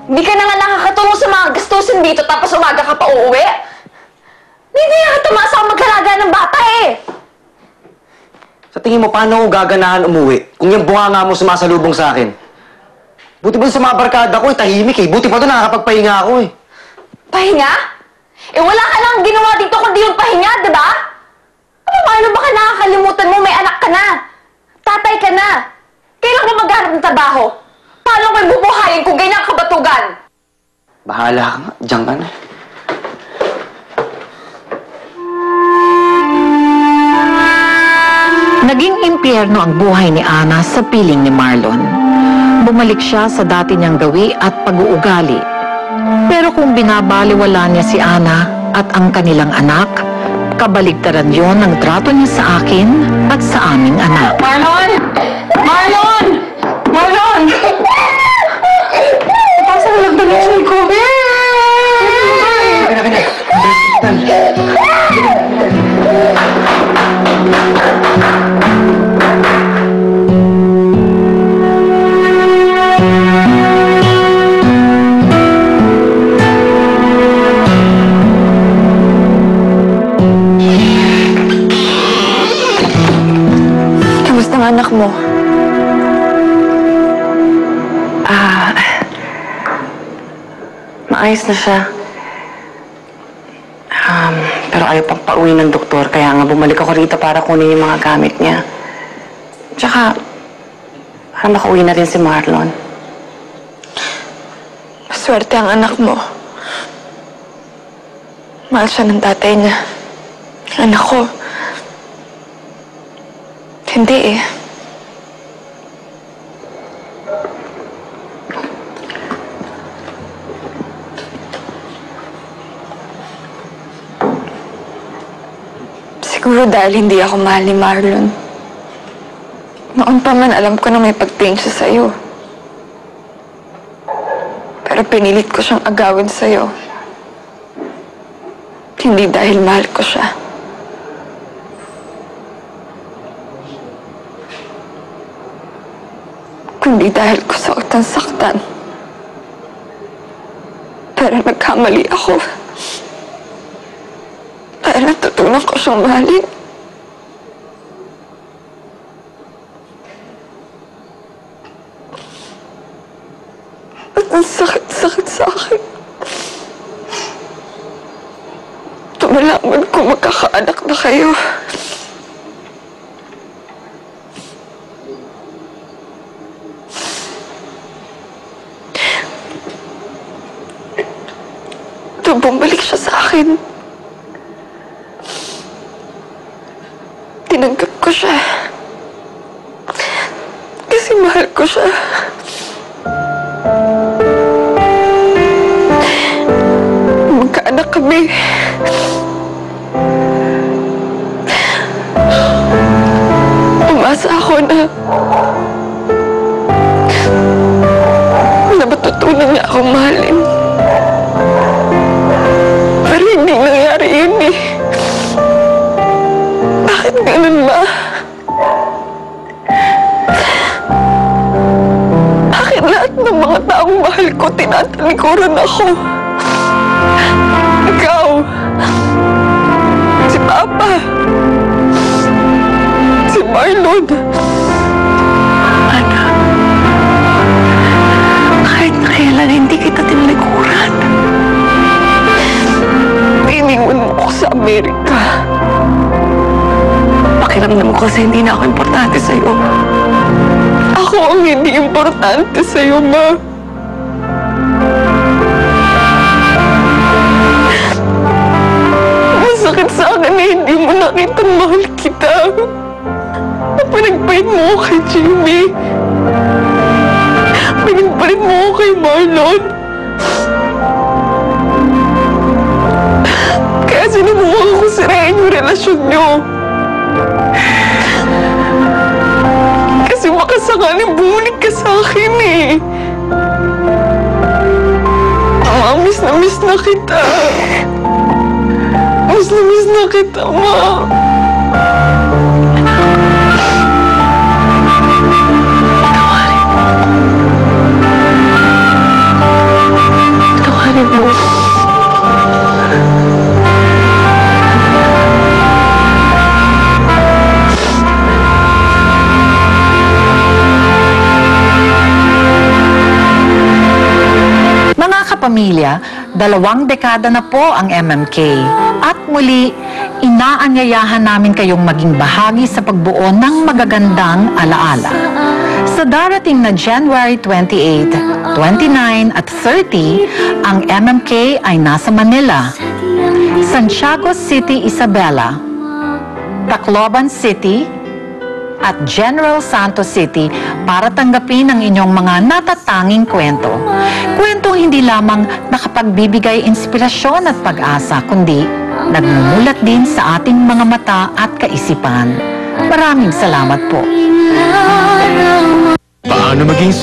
Hindi ka na nga nakakatulong sa mga gastusin dito tapos umaga ka pa uuwi? Hindi nga tumasa ako maghalaga ng bata eh! Sa tingin mo, paano ako gaganahan umuwi kung yung bunganga mo sumasalubong sa akin? Buti ba sa mga barkada ko, tahimik eh. Buti pa doon nakakapagpahinga ako eh. Pahinga? Eh wala ka lang ginawa dito kundi yung pahinga, di ba? Paano baka nakakalimutan mo may anak ka na? Tatay ka na? Kailan mo maghanap ng trabaho? Paano may bubuhayin kung ganyan kabatugan? Bahala ka nga. Diyan ka na. Naging impyerno ang buhay ni Ana sa piling ni Marlon. Bumalik siya sa dati niyang gawi at pag-uugali. Pero kung binabaliwala niya si Ana at ang kanilang anak, kabaligtaran yon ng trato niya sa akin at sa aming anak. Marlon! Marlon! Marlon! Pasang nagdalusin ko. Kamusta ang anak mo? Maayos na siya. Pero ayaw pang pauwi ng doktor, kaya nga bumalik ako rito para kunin yung mga gamit niya. Tsaka, para makauwi na rin si Marlon. Maswerte ang anak mo. Mahal siya ng tatay niya. Anak ko, hindi eh. Siguro dahil hindi ako mahal ni Marlon. Noon pa man alam ko na may pagtingin siya sa'yo. Pero pinilit ko siyang agawin sa'yo. Hindi dahil mahal ko siya. Kundi dahil ko saktan. Pero nagkamali ako. Kaya natutunan ko siyang mahalin. At ang sakit sa akin. Tumalaman ko magkakaanak na kayo. Bumalik siya sa akin. Tinanggap ko siya. Kasi mahal ko siya. Magkaanak kami. Umasa ako na matutunan niya akong mahalin. Pero hindi nangyari yun eh. Bakit ganun ba? Bakit lahat ng mga taong mahal ko tinatalikuran ako? Ikaw, si Papa, si Marlon. Anak, kahit na kailan hindi kita tinalikuran. Iniwan mo ko sa Amerika. Pakiramdam ko kasi hindi na ako importante sa'yo. Ako ang hindi importante sa'yo, Ma. Masakit sa akin na hindi mo nakitang mahal kita. Pinagpalit mo ko kay Jimmy. Pinagpalit mo ko kay Marlon. Kaya sinubukan ko sirain yung relasyon niyo. Kasi makasakaling bumalik ka sa akin eh. Miss na miss na kita. Miss na kita, Ma. pamilya, 2 dekada na po ang MMK. At muli, inaanyayahan namin kayong maging bahagi sa pagbuo ng magagandang alaala. Sa darating na January 28, 29 at 30, ang MMK ay nasa Manila, Santiago City, Isabela, Tacloban City, at General Santos City para tanggapin ang inyong mga natatanging kwento. Kwentong hindi lamang nakapagbibigay inspirasyon at pag-asa, kundi nagmumulat din sa ating mga mata at kaisipan. Maraming salamat po. Paano maging